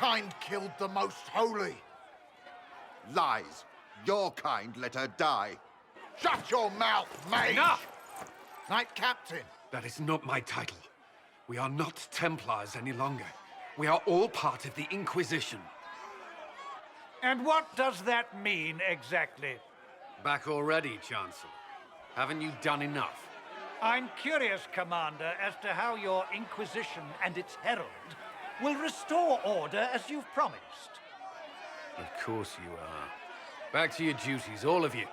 kind killed the Most Holy. Lies. Your kind let her die. Shut your mouth, mage! Enough! Knight Captain. That is not my title. We are not Templars any longer. We are all part of the Inquisition. And what does that mean exactly? Back already, Chancellor. Haven't you done enough? I'm curious, Commander, as to how your Inquisition and its herald will restore order as you've promised. Of course you are. Back to your duties, all of you.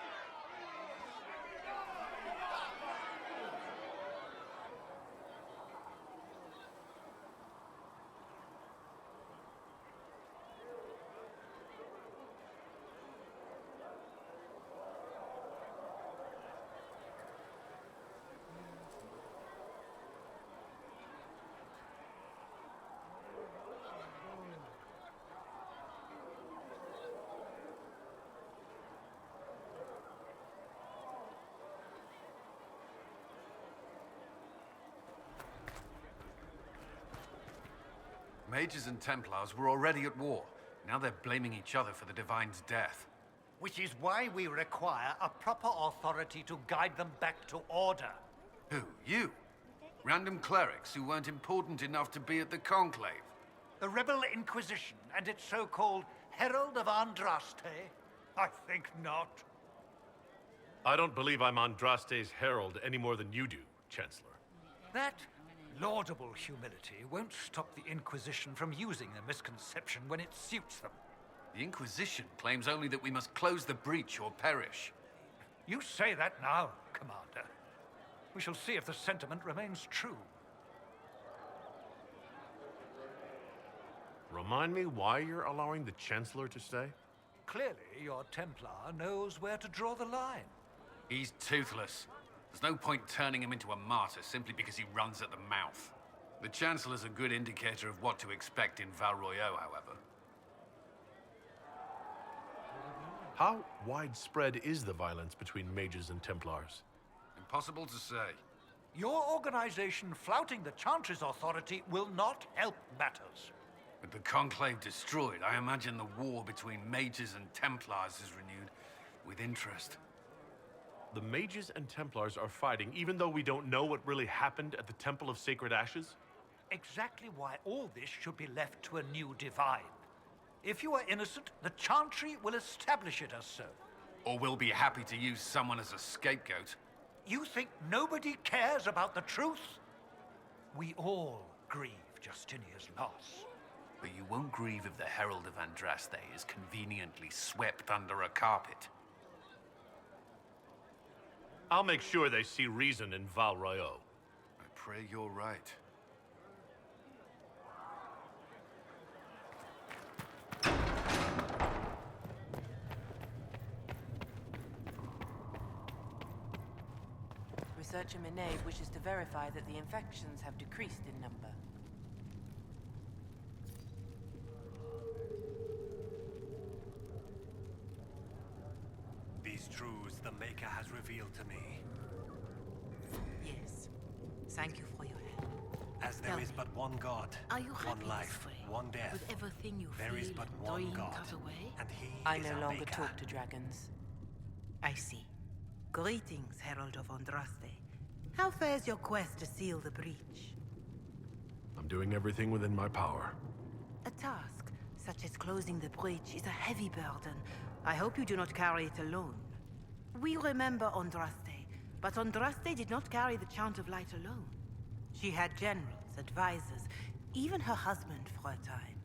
Mages and Templars were already at war. Now they're blaming each other for the Divine's death. Which is why we require a proper authority to guide them back to order. Who? You? Random clerics who weren't important enough to be at the Conclave? The Rebel Inquisition and its so-called Herald of Andraste? I think not. I don't believe I'm Andraste's herald any more than you do, Chancellor. That laudable humility won't stop the Inquisition from using the misconception when it suits them. The Inquisition claims only that we must close the breach or perish. You say that now, Commander. We shall see if the sentiment remains true. Remind me why you're allowing the Chancellor to stay? Clearly, your Templar knows where to draw the line. He's toothless. There's no point turning him into a martyr simply because he runs at the mouth. The Chancellor's a good indicator of what to expect in Val Royeaux, however. How widespread is the violence between mages and Templars? Impossible to say. Your organization flouting the Chantry's authority will not help matters. With the Conclave destroyed, I imagine the war between mages and Templars is renewed with interest. The mages and Templars are fighting even though we don't know what really happened at the Temple of Sacred Ashes? Exactly why all this should be left to a new divine. If you are innocent, the Chantry will establish it as so. Or we'll be happy to use someone as a scapegoat. You think nobody cares about the truth? We all grieve Justinia's loss. But you won't grieve if the Herald of Andraste is conveniently swept under a carpet. I'll make sure they see reason in Val Royeaux. I pray you're right. Researcher Minave wishes to verify that the infections have decreased in number. These truths the Maker has revealed to me. Yes. Thank you for your help. As there is but one God, Are you one happy life, this way? one death. With everything you There feel is but and one dream God, cut away? and He I is no our longer Maker. talk to dragons. I see. Greetings, Herald of Andraste. How fares your quest to seal the breach? I'm doing everything within my power. A task, such as closing the breach, is a heavy burden. I hope you do not carry it alone. We remember Andraste, but Andraste did not carry the Chant of Light alone. She had generals, advisors, even her husband for a time.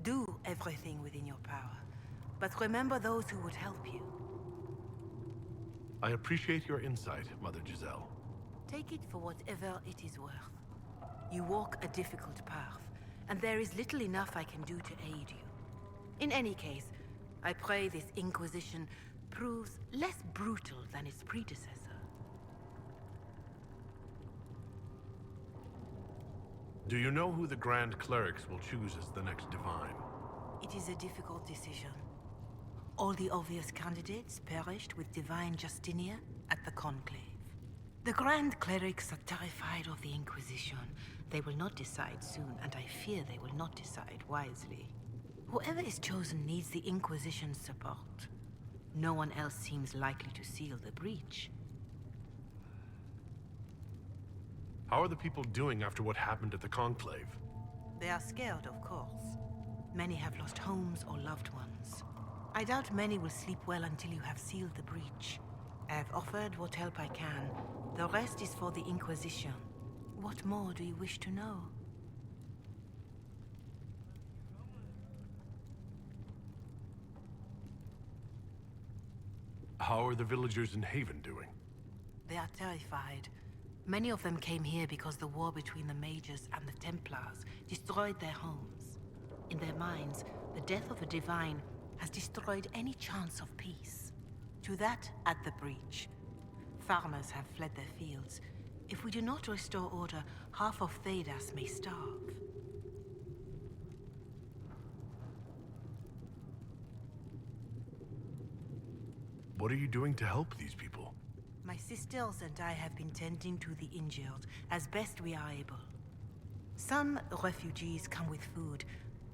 Do everything within your power, but remember those who would help you. I appreciate your insight, Mother Giselle. Take it for whatever it is worth. You walk a difficult path, and there is little enough I can do to aid you. In any case, I pray this Inquisition proves less brutal than its predecessor. Do you know who the Grand Clerics will choose as the next Divine? It is a difficult decision. All the obvious candidates perished with Divine Justinia at the Conclave. The Grand Clerics are terrified of the Inquisition. They will not decide soon, and I fear they will not decide wisely. Whoever is chosen needs the Inquisition's support. No one else seems likely to seal the breach. How are the people doing after what happened at the Conclave? They are scared, of course. Many have lost homes or loved ones. I doubt many will sleep well until you have sealed the breach. I have offered what help I can. The rest is for the Inquisition. What more do you wish to know? How are the villagers in Haven doing? They are terrified. Many of them came here because the war between the mages and the Templars destroyed their homes. In their minds, the death of a divine has destroyed any chance of peace. To that, add the breach. Farmers have fled their fields. If we do not restore order, half of Thedas may starve. What are you doing to help these people? My sisters and I have been tending to the injured as best we are able. Some refugees come with food,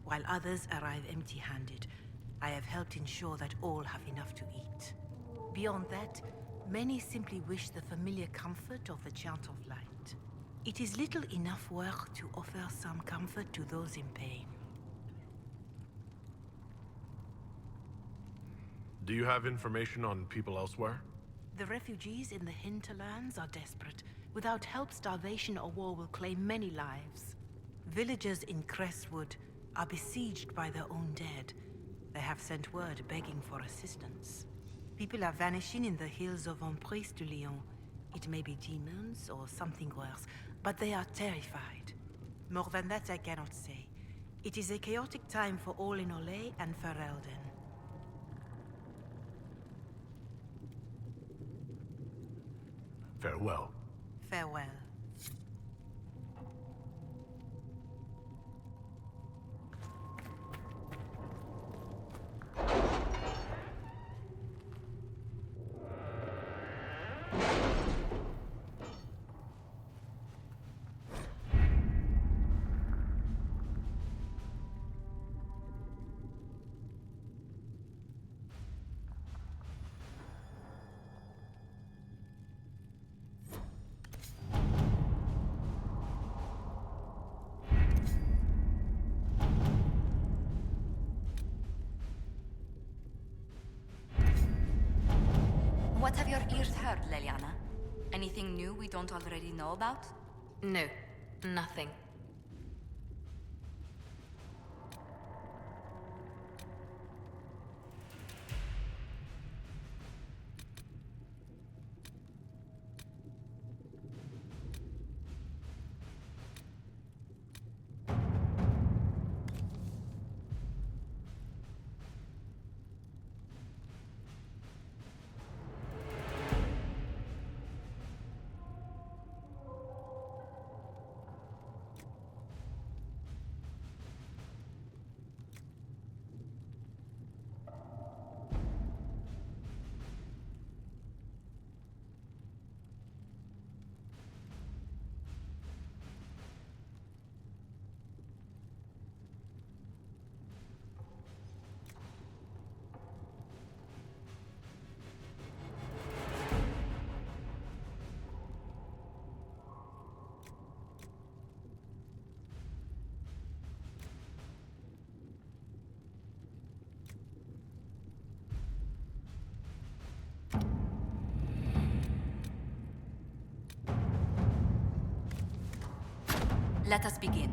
while others arrive empty-handed. I have helped ensure that all have enough to eat. Beyond that, many simply wish the familiar comfort of the Chant of Light. It is little enough work to offer some comfort to those in pain. Do you have information on people elsewhere? The refugees in the hinterlands are desperate. Without help, starvation or war will claim many lives. Villagers in Crestwood are besieged by their own dead. They have sent word begging for assistance. People are vanishing in the hills of Emprise de Lyon. It may be demons or something worse, but they are terrified. More than that I cannot say. It is a chaotic time for all in Olay and Ferelden. Farewell. Farewell. What have your ears heard, Leliana? Anything new we don't already know about? No, nothing. Let us begin.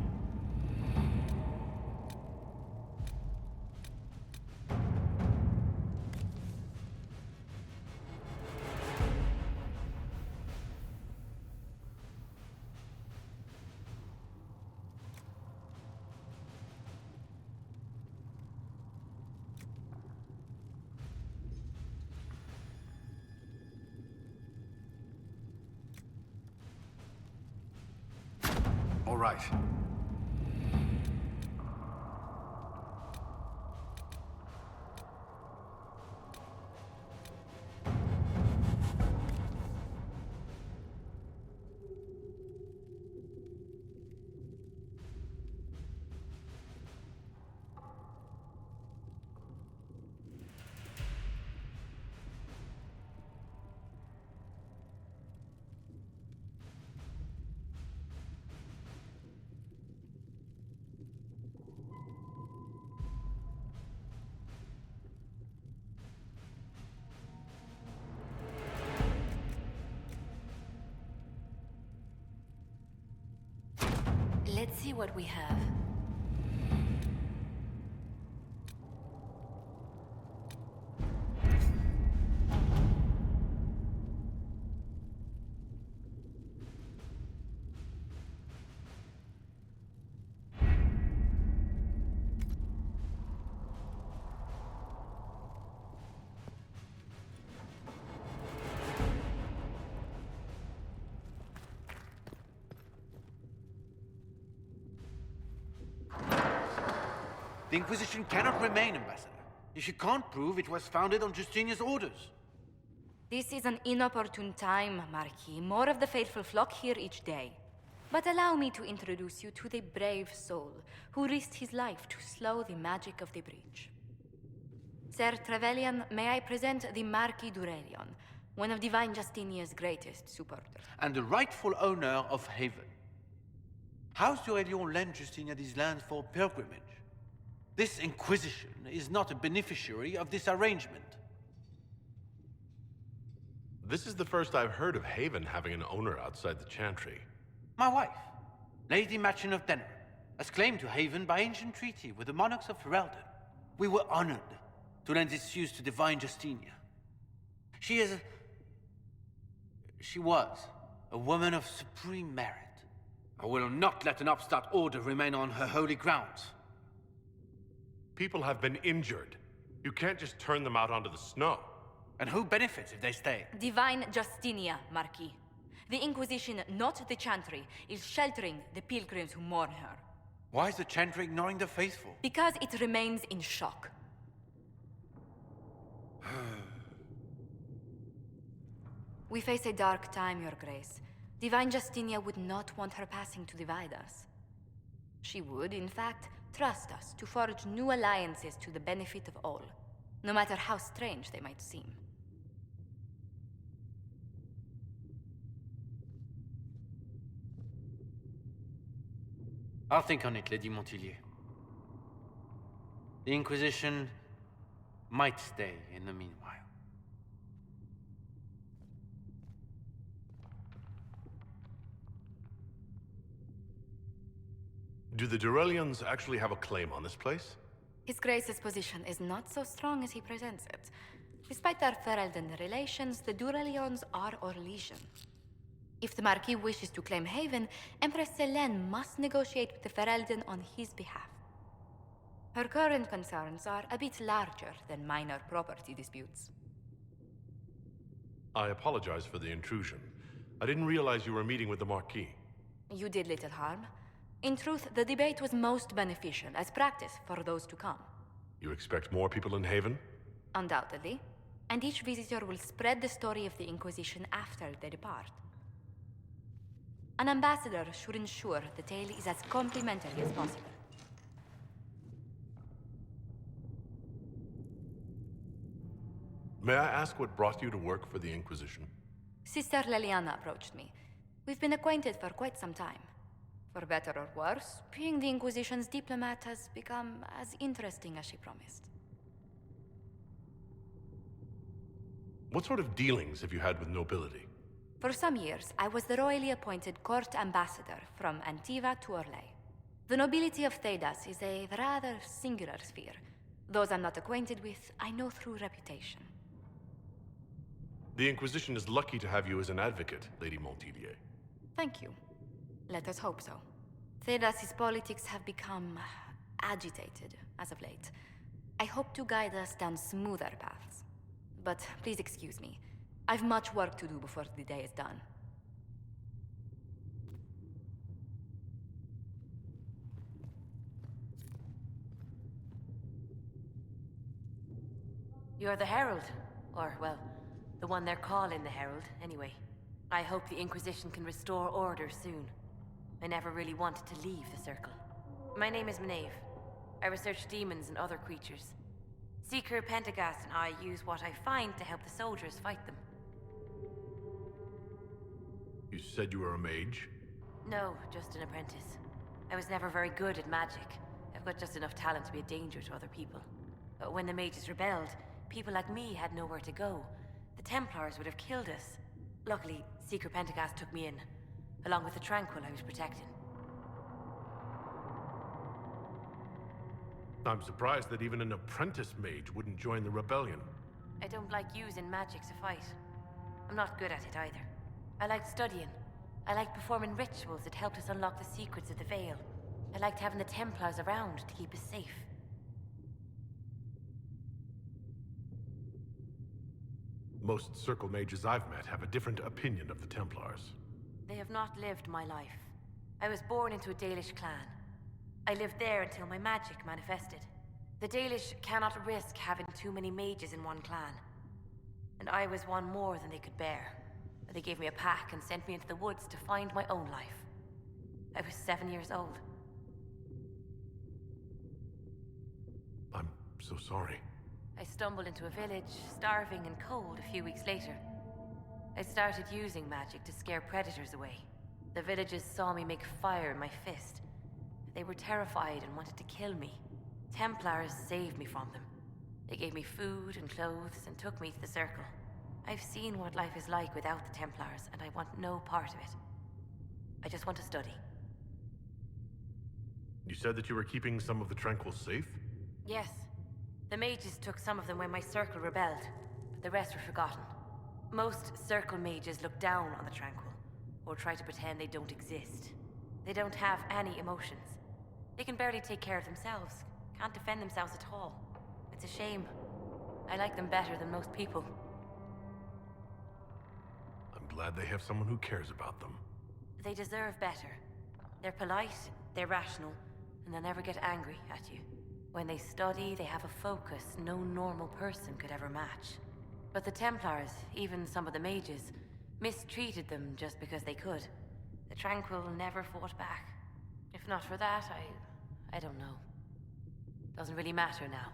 All right. Let's see what we have. The Inquisition cannot remain, Ambassador, if you can't prove it was founded on Justinian's orders. This is an inopportune time, Marquis. More of the faithful flock here each day. But allow me to introduce you to the brave soul who risked his life to slow the magic of the breach. Sir Trevelyan, may I present the Marquis d'Aurelion, one of Divine Justinia's greatest supporters. And the rightful owner of Haven. House d'Aurelion lent Justinia these lands for pilgrimage. This Inquisition is not a beneficiary of this arrangement. This is the first I've heard of Haven having an owner outside the Chantry. My wife, Lady Machin of Denner, has claim to Haven by ancient treaty with the monarchs of Ferelden. We were honored to lend its use to Divine Justinia. She was a woman of supreme merit. I will not let an upstart order remain on her holy grounds. People have been injured. You can't just turn them out onto the snow. And who benefits if they stay? Divine Justinia, Marquis. The Inquisition, not the Chantry, is sheltering the pilgrims who mourn her. Why is the Chantry ignoring the faithful? Because it remains in shock. We face a dark time, Your Grace. Divine Justinia would not want her passing to divide us. She would, in fact, trust us to forge new alliances to the benefit of all, no matter how strange they might seem. I'll think on it, Lady Montillier. The Inquisition might stay in the meanwhile. Do the Durelians actually have a claim on this place? His Grace's position is not so strong as he presents it. Despite their Ferelden relations, the Durelions are our legion. If the Marquis wishes to claim Haven, Empress Selene must negotiate with the Ferelden on his behalf. Her current concerns are a bit larger than minor property disputes. I apologize for the intrusion. I didn't realize you were meeting with the Marquis. You did little harm. In truth, the debate was most beneficial as practice for those to come. You expect more people in Haven? Undoubtedly. And each visitor will spread the story of the Inquisition after they depart. An ambassador should ensure the tale is as complimentary as possible. May I ask what brought you to work for the Inquisition? Sister Leliana approached me. We've been acquainted for quite some time. For better or worse, being the Inquisition's diplomat has become as interesting as she promised. What sort of dealings have you had with nobility? For some years, I was the royally appointed court ambassador from Antiva to Orlais. The nobility of Thedas is a rather singular sphere. Those I'm not acquainted with, I know through reputation. The Inquisition is lucky to have you as an advocate, Lady Montillier. Thank you. Let us hope so. Thedas' politics have become agitated as of late. I hope to guide us down smoother paths. But please excuse me. I've much work to do before the day is done. You're the Herald. Or, well, the one they're calling the Herald, anyway. I hope the Inquisition can restore order soon. I never really wanted to leave the Circle. My name is Maeve. I research demons and other creatures. Seeker Pentagast and I use what I find to help the soldiers fight them. You said you were a mage? No, just an apprentice. I was never very good at magic. I've got just enough talent to be a danger to other people. But when the mages rebelled, people like me had nowhere to go. The Templars would have killed us. Luckily, Seeker Pentagast took me in, along with the Tranquil I was protecting. I'm surprised that even an apprentice mage wouldn't join the rebellion. I don't like using magic to fight. I'm not good at it either. I liked studying. I liked performing rituals that helped us unlock the secrets of the Veil. I liked having the Templars around to keep us safe. Most Circle mages I've met have a different opinion of the Templars. They have not lived my life. I was born into a Dalish clan. I lived there until my magic manifested. The Dalish cannot risk having too many mages in one clan. And I was one more than they could bear. They gave me a pack and sent me into the woods to find my own life. I was 7 years old. I'm so sorry. I stumbled into a village, starving and cold a few weeks later. I started using magic to scare predators away. The villagers saw me make fire in my fist. They were terrified and wanted to kill me. Templars saved me from them. They gave me food and clothes and took me to the Circle. I've seen what life is like without the Templars, and I want no part of it. I just want to study. You said that you were keeping some of the Tranquils safe? Yes. The mages took some of them when my Circle rebelled, but the rest were forgotten. Most Circle mages look down on the Tranquil, or try to pretend they don't exist. They don't have any emotions. They can barely take care of themselves, can't defend themselves at all. It's a shame. I like them better than most people. I'm glad they have someone who cares about them. They deserve better. They're polite, they're rational, and they'll never get angry at you. When they study, they have a focus no normal person could ever match. But the Templars, even some of the mages, mistreated them just because they could. The Tranquil never fought back. If not for that, I don't know. Doesn't really matter now.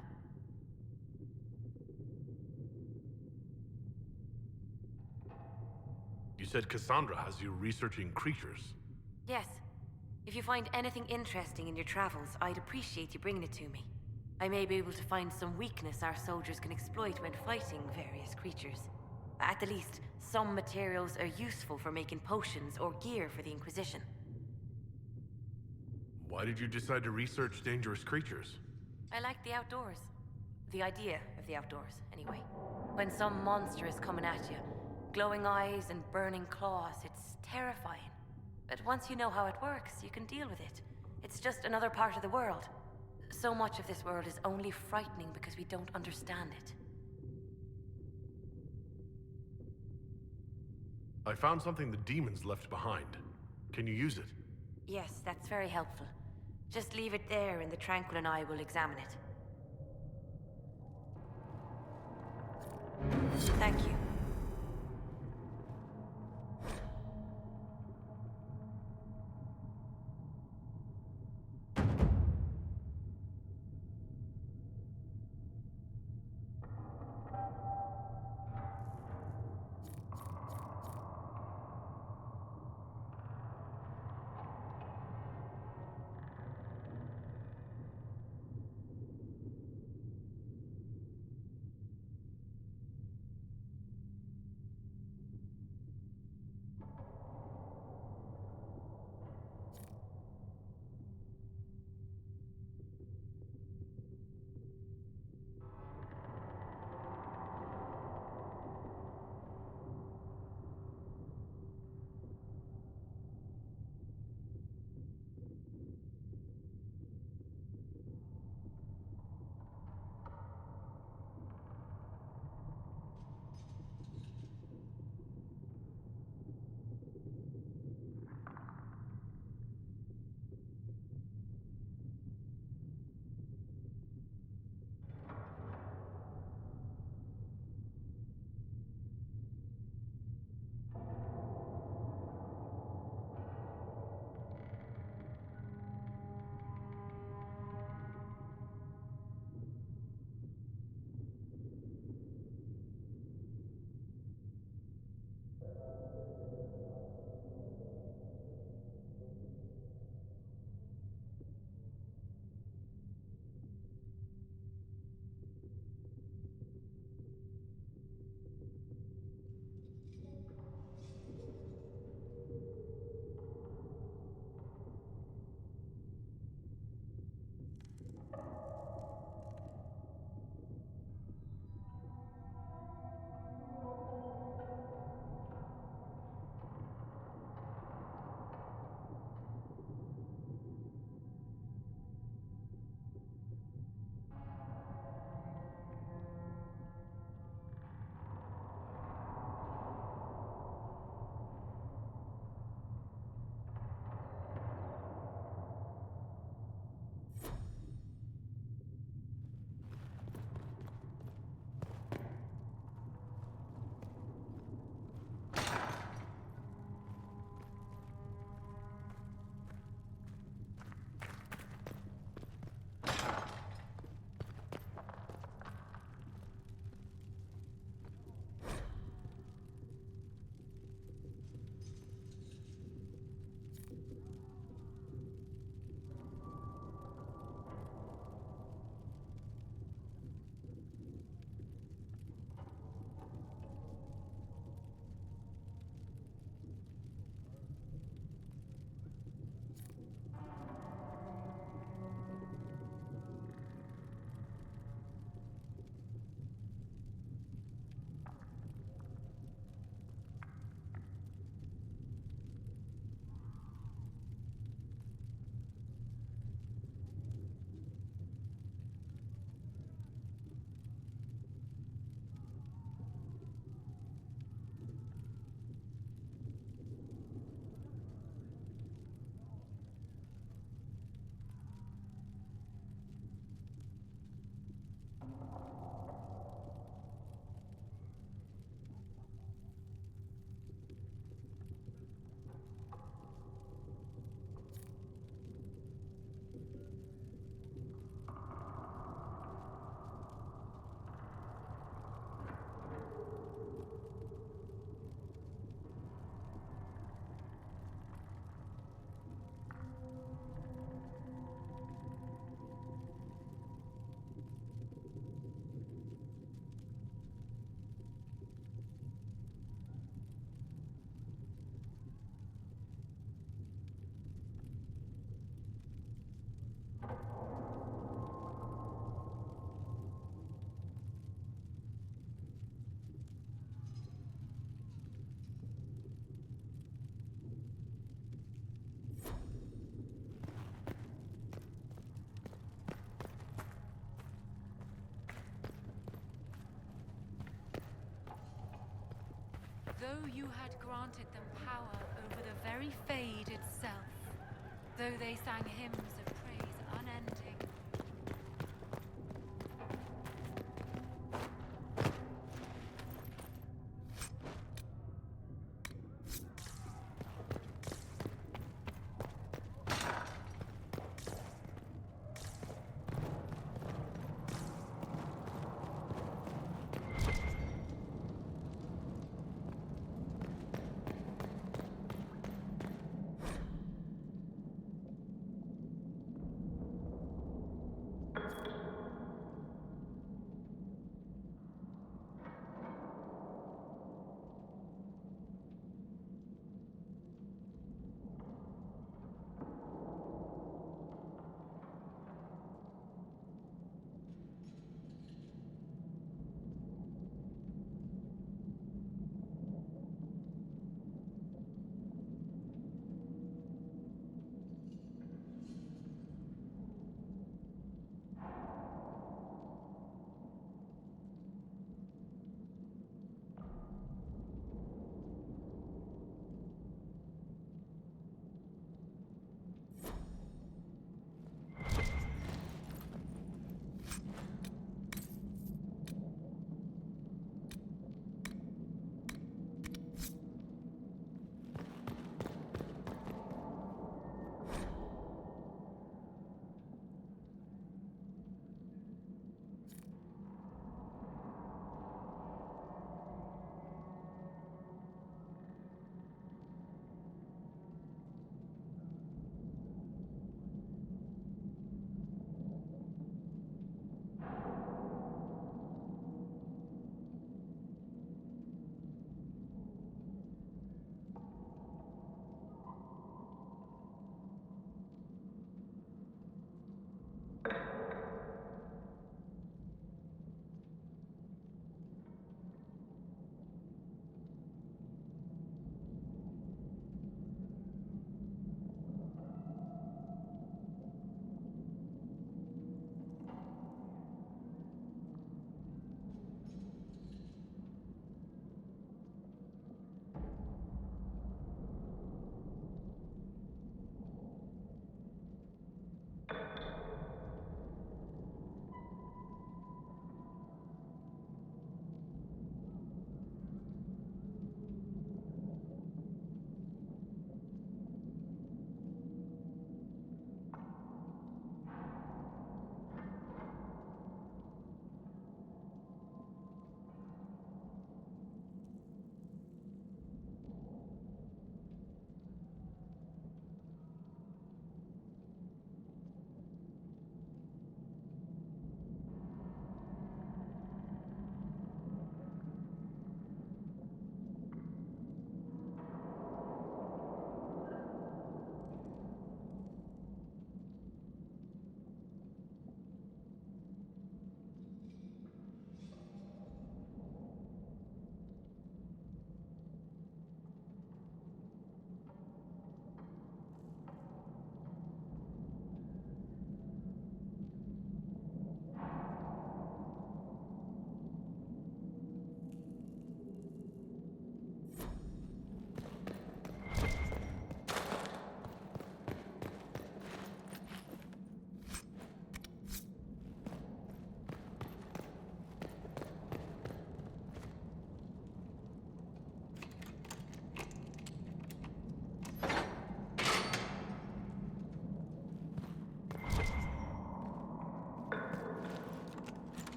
You said Cassandra has you researching creatures. Yes. If you find anything interesting in your travels, I'd appreciate you bringing it to me. I may be able to find some weakness our soldiers can exploit when fighting various creatures. At the least, some materials are useful for making potions or gear for the Inquisition. Why did you decide to research dangerous creatures? I like the outdoors. The idea of the outdoors, anyway. When some monster is coming at you, glowing eyes and burning claws, it's terrifying. But once you know how it works, you can deal with it. It's just another part of the world. So much of this world is only frightening because we don't understand it. I found something the demons left behind. Can you use it? Yes, that's very helpful. Just leave it there and the Tranquil and I will examine it. Thank you. though you had granted them power over the very Fade itself, though they sang hymns of praise unending.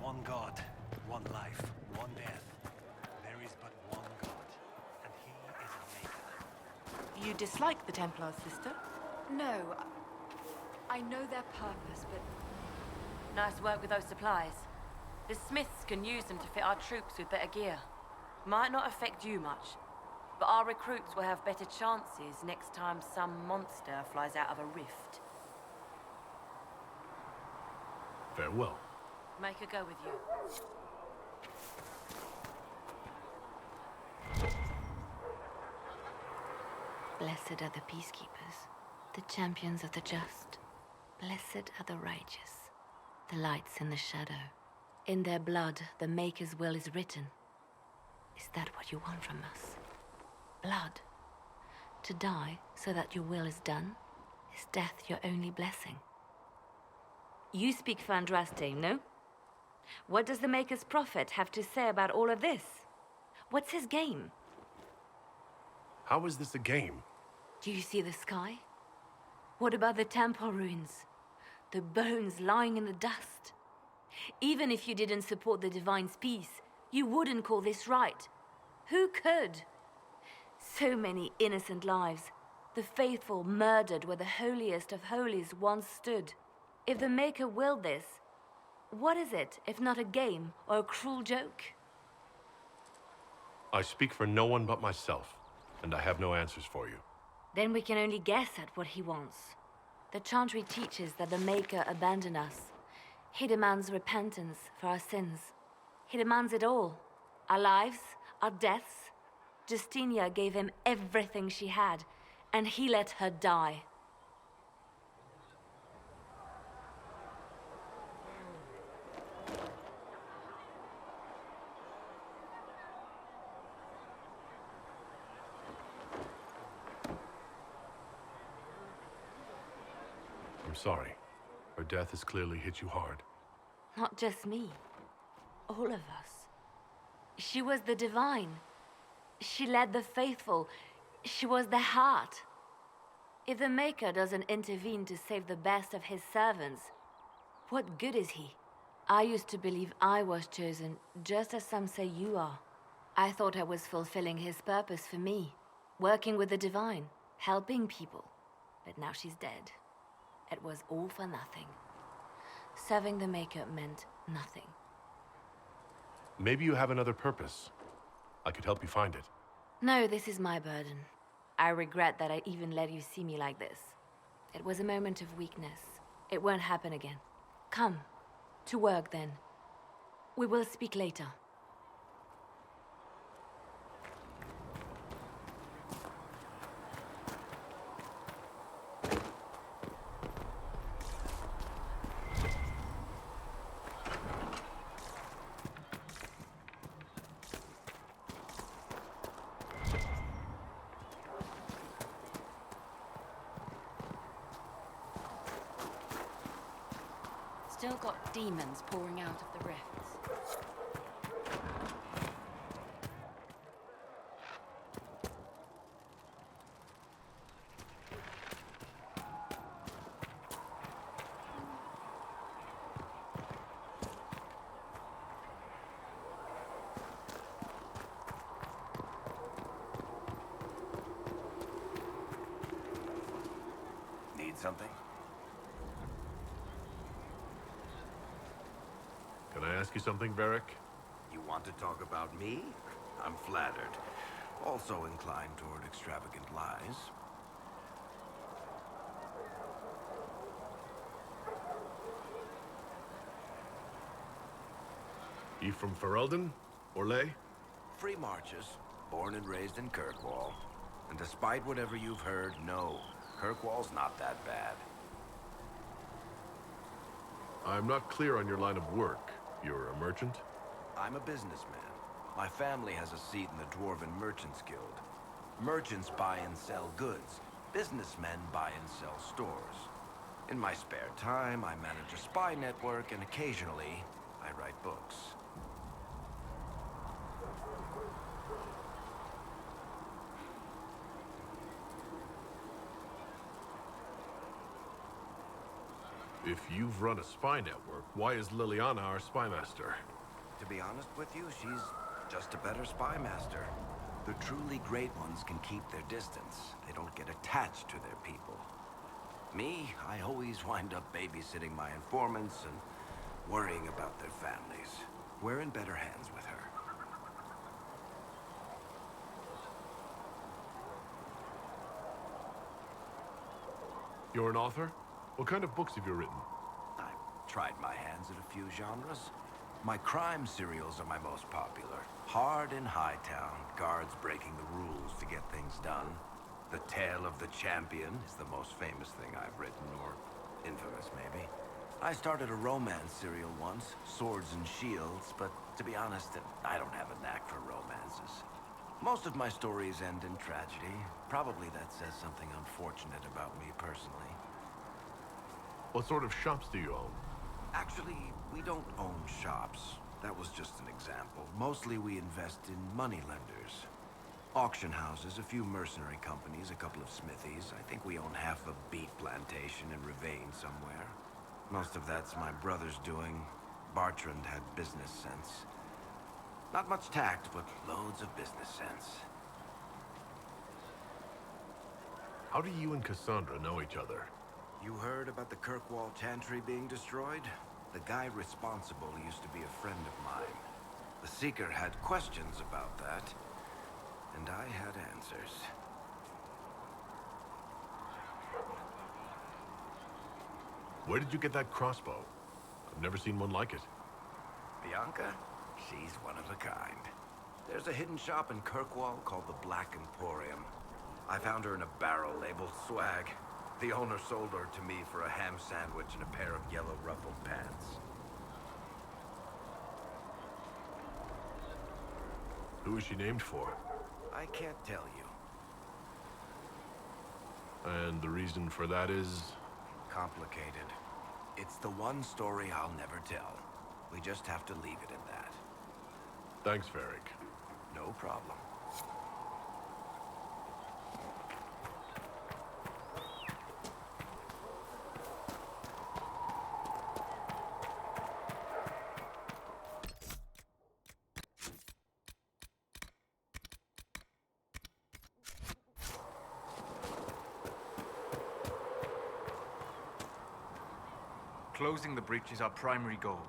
one God, one life, one death. There is but one God, and he is a maker. You dislike the Templars, sister? No, I know their purpose, but Nice work with those supplies. The Smiths can use them to fit our troops with better gear. Might not affect you much, but our recruits will have better chances next time some monster flies out of a rift. Farewell. Make her go with you. Blessed are the peacekeepers, the champions of the just. Blessed are the righteous, the lights in the shadow. In their blood, the Maker's will is written. Is that what you want from us? Blood? To die so that your will is done? Is death your only blessing? You speak for Andraste, no? What does the Maker's prophet have to say about all of this? What's his game? How is this a game? Do you see the sky? What about the temple ruins? The bones lying in the dust? Even if you didn't support the Divine's peace, you wouldn't call this right. Who could? So many innocent lives. The faithful murdered where the holiest of holies once stood. If the Maker willed this, what is it if not a game or a cruel joke? I speak for no one but myself, and I have no answers for you. Then we can only guess at what he wants. The Chantry teaches that the Maker abandoned us. He demands repentance for our sins. He demands it all. Our lives, our deaths. Justinia gave him everything she had, and he let her die. I'm sorry. Her death has clearly hit you hard. Not just me. All of us. She was the Divine. She led the faithful. She was their heart. If the Maker doesn't intervene to save the best of his servants, what good is he? I used to believe I was chosen, just as some say you are. I thought I was fulfilling his purpose for me, working with the Divine, helping people. But now she's dead. It was all for nothing. Serving the Maker meant nothing. Maybe you have another purpose. I could help you find it. No, this is my burden. I regret that I even let you see me like this. It was a moment of weakness. It won't happen again. Come. To work, then. We will speak later. Still got demons pouring out of the rifts. Need something? Can I ask you something, Varric? You want to talk about me? I'm flattered. Also inclined toward extravagant lies. You from Ferelden? Orlais? Free marches, born and raised in Kirkwall. And despite whatever you've heard, no, Kirkwall's not that bad. I'm not clear on your line of work. You're a merchant? I'm a businessman. My family has a seat in the Dwarven Merchants Guild. Merchants buy and sell goods. Businessmen buy and sell stores. In my spare time, I manage a spy network, and occasionally, I write books. If you've run a spy network, why is Liliana our spy master? To be honest with you, she's just a better spy master. The truly great ones can keep their distance. They don't get attached to their people. Me, I always wind up babysitting my informants and worrying about their families. We're in better hands with her. You're an author? What kind of books have you written? I've tried my hands at a few genres. My crime serials are my most popular. Hard in Hightown, guards breaking the rules to get things done. The Tale of the Champion is the most famous thing I've written, or infamous maybe. I started a romance serial once, Swords and Shields, but to be honest, I don't have a knack for romances. Most of my stories end in tragedy. Probably that says something unfortunate about me personally. What sort of shops do you own? Actually, we don't own shops. That was just an example. Mostly we invest in moneylenders. Auction houses, a few mercenary companies, a couple of smithies. I think we own half a beet plantation in Ravane somewhere. Most of that's my brother's doing. Bartrand had business sense. Not much tact, but loads of business sense. How do you and Cassandra know each other? You heard about the Kirkwall Chantry being destroyed? The guy responsible used to be a friend of mine. The Seeker had questions about that, and I had answers. Where did you get that crossbow? I've never seen one like it. Bianca? She's one of a kind. There's a hidden shop in Kirkwall called the Black Emporium. I found her in a barrel labeled swag. The owner sold her to me for a ham sandwich and a pair of yellow ruffled pants. Who is she named for? I can't tell you. And the reason for that is? Complicated. It's the one story I'll never tell. We just have to leave it at that. Thanks, Varric. No problem. Closing the breach is our primary goal.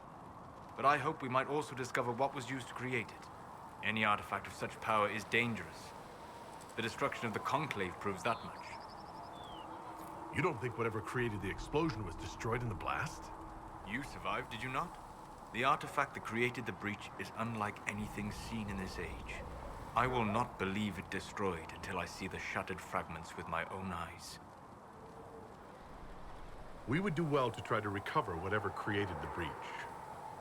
But I hope we might also discover what was used to create it. Any artifact of such power is dangerous. The destruction of the Conclave proves that much. You don't think whatever created the explosion was destroyed in the blast? You survived, did you not? The artifact that created the breach is unlike anything seen in this age. I will not believe it destroyed until I see the shattered fragments with my own eyes. We would do well to try to recover whatever created the breach.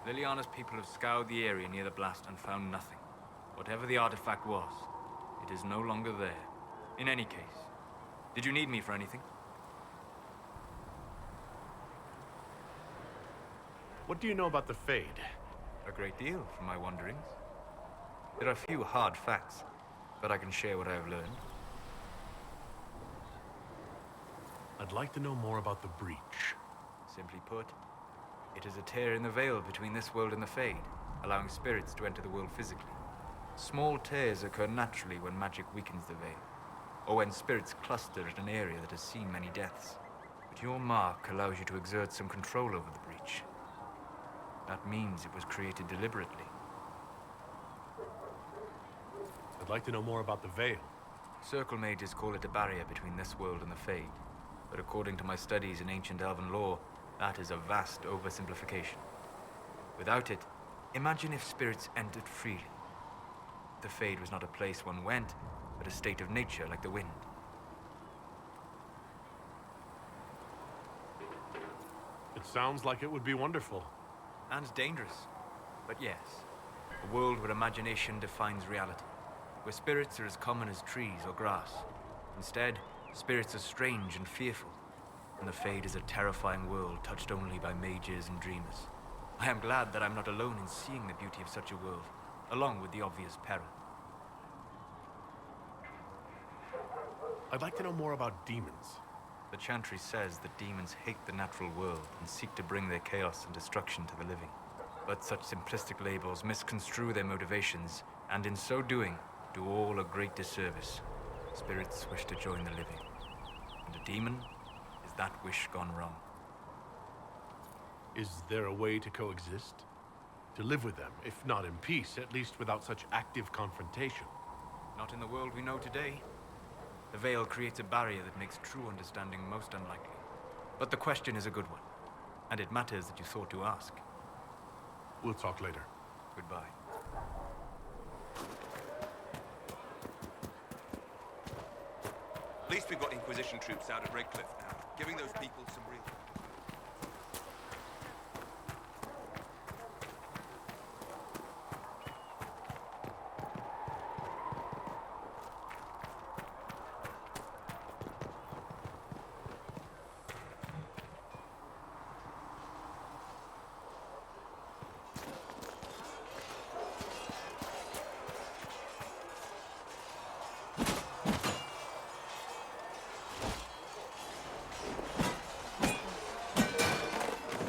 Liliana's people have scoured the area near the blast and found nothing. Whatever the artifact was, it is no longer there. In any case, did you need me for anything? What do you know about the Fade? A great deal, from my wanderings. There are few hard facts, but I can share what I have learned. I'd like to know more about the breach. Simply put, it is a tear in the veil between this world and the Fade, allowing spirits to enter the world physically. Small tears occur naturally when magic weakens the veil, or when spirits cluster at an area that has seen many deaths. But your mark allows you to exert some control over the breach. That means it was created deliberately. I'd like to know more about the veil. Circle mages call it a barrier between this world and the Fade. But according to my studies in ancient elven lore, that is a vast oversimplification. Without it, imagine if spirits entered freely. The Fade was not a place one went, but a state of nature like the wind. It sounds like it would be wonderful. And dangerous. But yes, a world where imagination defines reality, where spirits are as common as trees or grass. Instead, spirits are strange and fearful, and the Fade is a terrifying world touched only by mages and dreamers. I am glad that I'm not alone in seeing the beauty of such a world, along with the obvious peril. I'd like to know more about demons. The Chantry says that demons hate the natural world and seek to bring their chaos and destruction to the living. But such simplistic labels misconstrue their motivations, and in so doing, do all a great disservice. Spirits wish to join the living, and a demon is that wish gone wrong. Is there a way to coexist? To live with them, if not in peace, at least without such active confrontation? Not in the world we know today. The veil creates a barrier that makes true understanding most unlikely. But the question is a good one, and it matters that you thought to ask. We'll talk later. Goodbye. At least we've got Inquisition troops out at Redcliffe now, giving those people some real...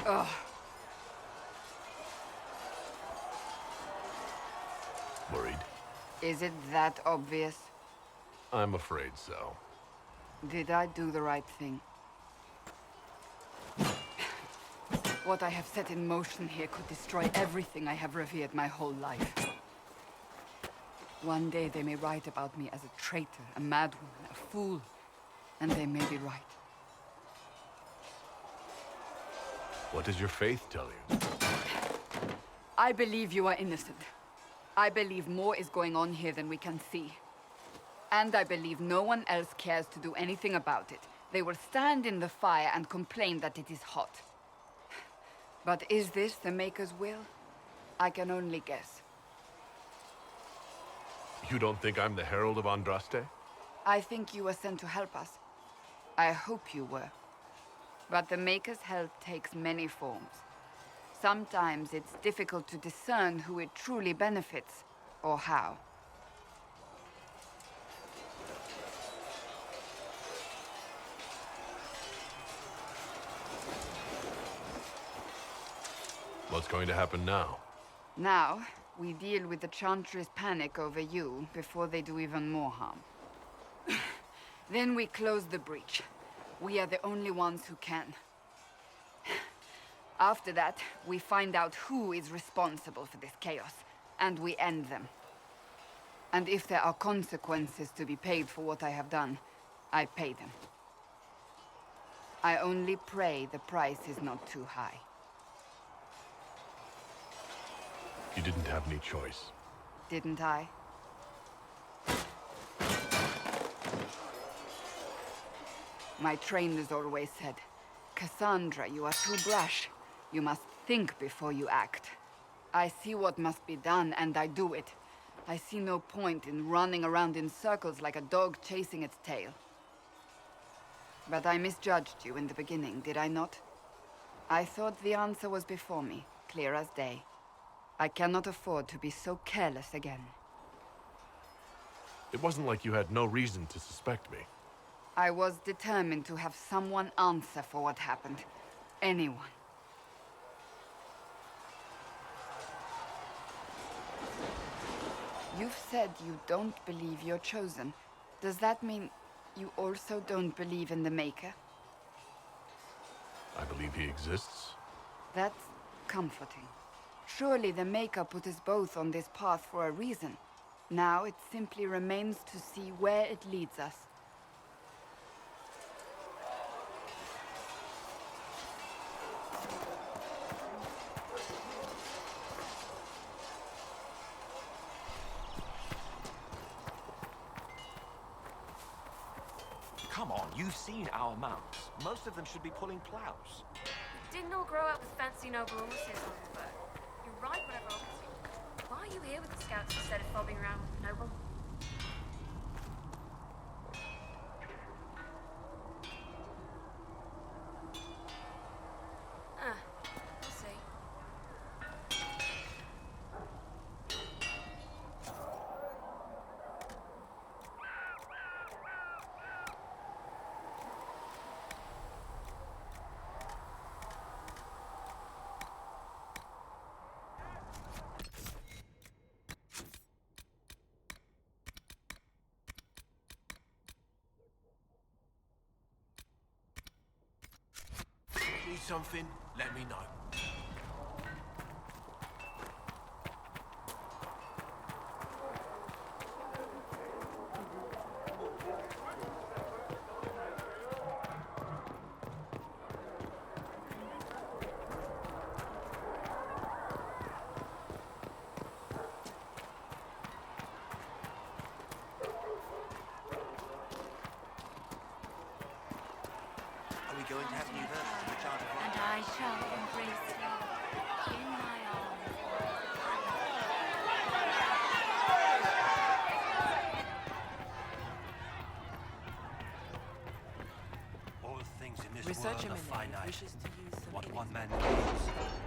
Ugh. Worried? Is it that obvious? I'm afraid so. Did I do the right thing? What I have set in motion here could destroy everything I have revered my whole life. One day they may write about me as a traitor, a madwoman, a fool, and they may be right. What does your faith tell you? I believe you are innocent. I believe more is going on here than we can see. And I believe no one else cares to do anything about it. They will stand in the fire and complain that it is hot. But is this the Maker's will? I can only guess. You don't think I'm the Herald of Andraste? I think you were sent to help us. I hope you were. But the Maker's help takes many forms. Sometimes it's difficult to discern who it truly benefits, or how. What's going to happen now? Now, we deal with the Chantry's panic over you before they do even more harm. Then we close the breach. We are the only ones who can. After that, we find out who is responsible for this chaos, and we end them. And if there are consequences to be paid for what I have done, I pay them. I only pray the price is not too high. You didn't have any choice. Didn't I? My trainers always said, Cassandra, you are too brash. You must think before you act. I see what must be done, and I do it. I see no point in running around in circles like a dog chasing its tail. But I misjudged you in the beginning, did I not? I thought the answer was before me, clear as day. I cannot afford to be so careless again. It wasn't like you had no reason to suspect me. I was determined to have someone answer for what happened. Anyone. You've said you don't believe you're chosen. Does that mean you also don't believe in the Maker? I believe he exists. That's comforting. Surely the Maker put us both on this path for a reason. Now it simply remains to see where it leads us. Come on, you've seen our mounts. Most of them should be pulling plows. We didn't all grow up with fancy noble horses on the boat. You're right, whatever else. Why are you here with the scouts instead of fobbing around with the noble? We'll see. something, let me know. Are we going to have new versions of the Chart of And I shall embrace you in my All things in this Researcher world are Minet finite. wishes to use some What one man inexpensive- gains.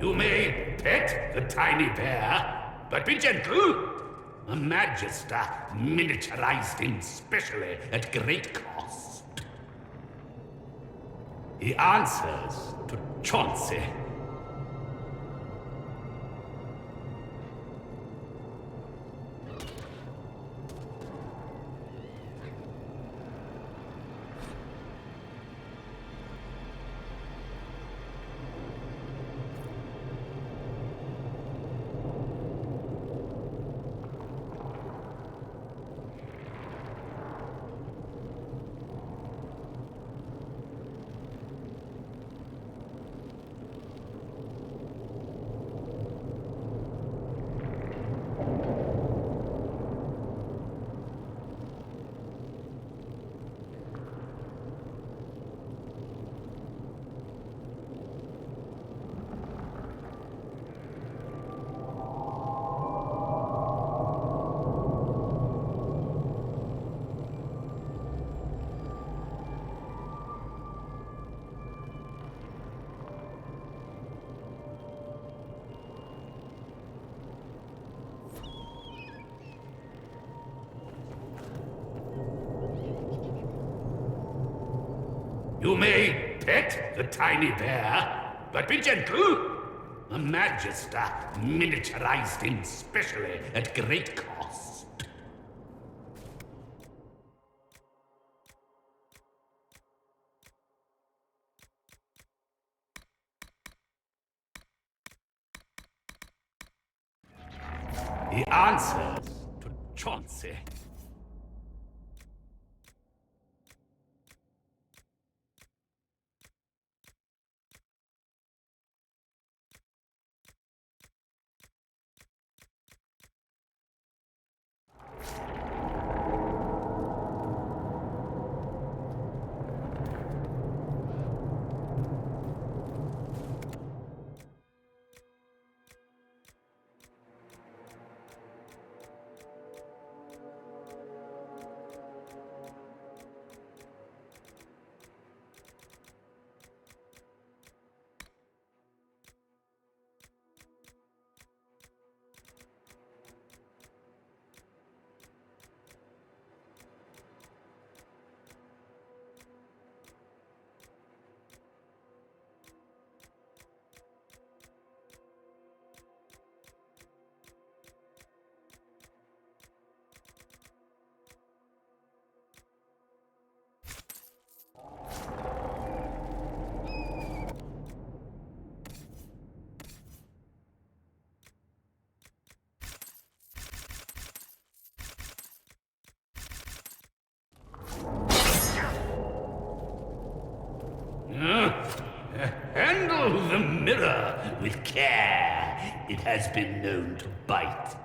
You may pet the tiny bear, but be gentle. A Magister miniaturized him specially at great cost. He answers to Chauncey. You may pet the tiny bear, but be gentle. A Magister miniaturized him specially at great cost. the answers to Chauncey. Handle the mirror with care. It has been known to bite.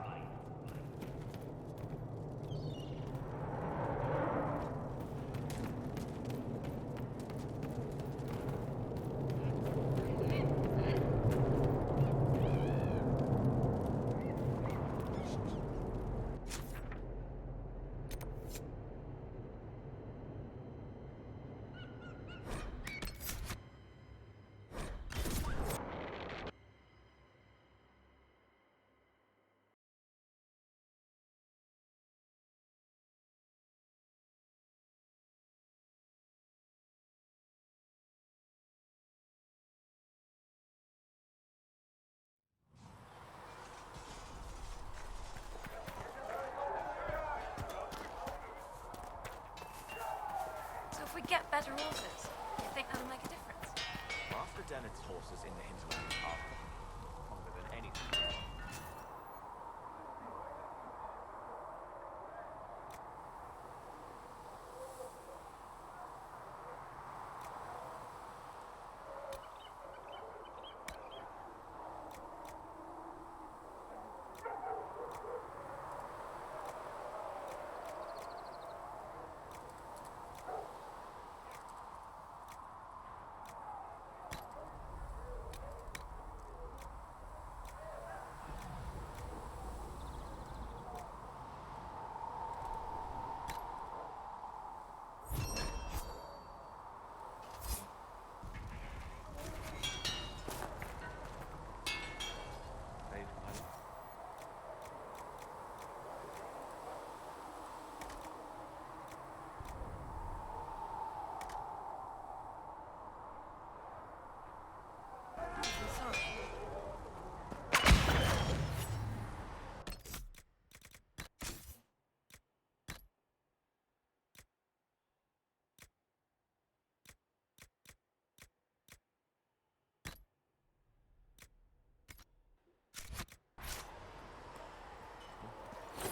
So if we get better orders, you think that'll make a difference? Master Dennett's horses in the hinterland are stronger than anything.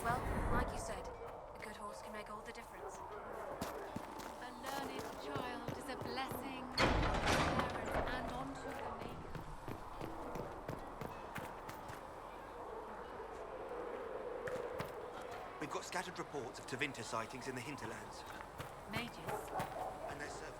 Well, like you said, a good horse can make all the difference. A learned child is a blessing to the parents and onto the maker. We've got scattered reports of Tevinter sightings in the hinterlands. Mages? And their servants.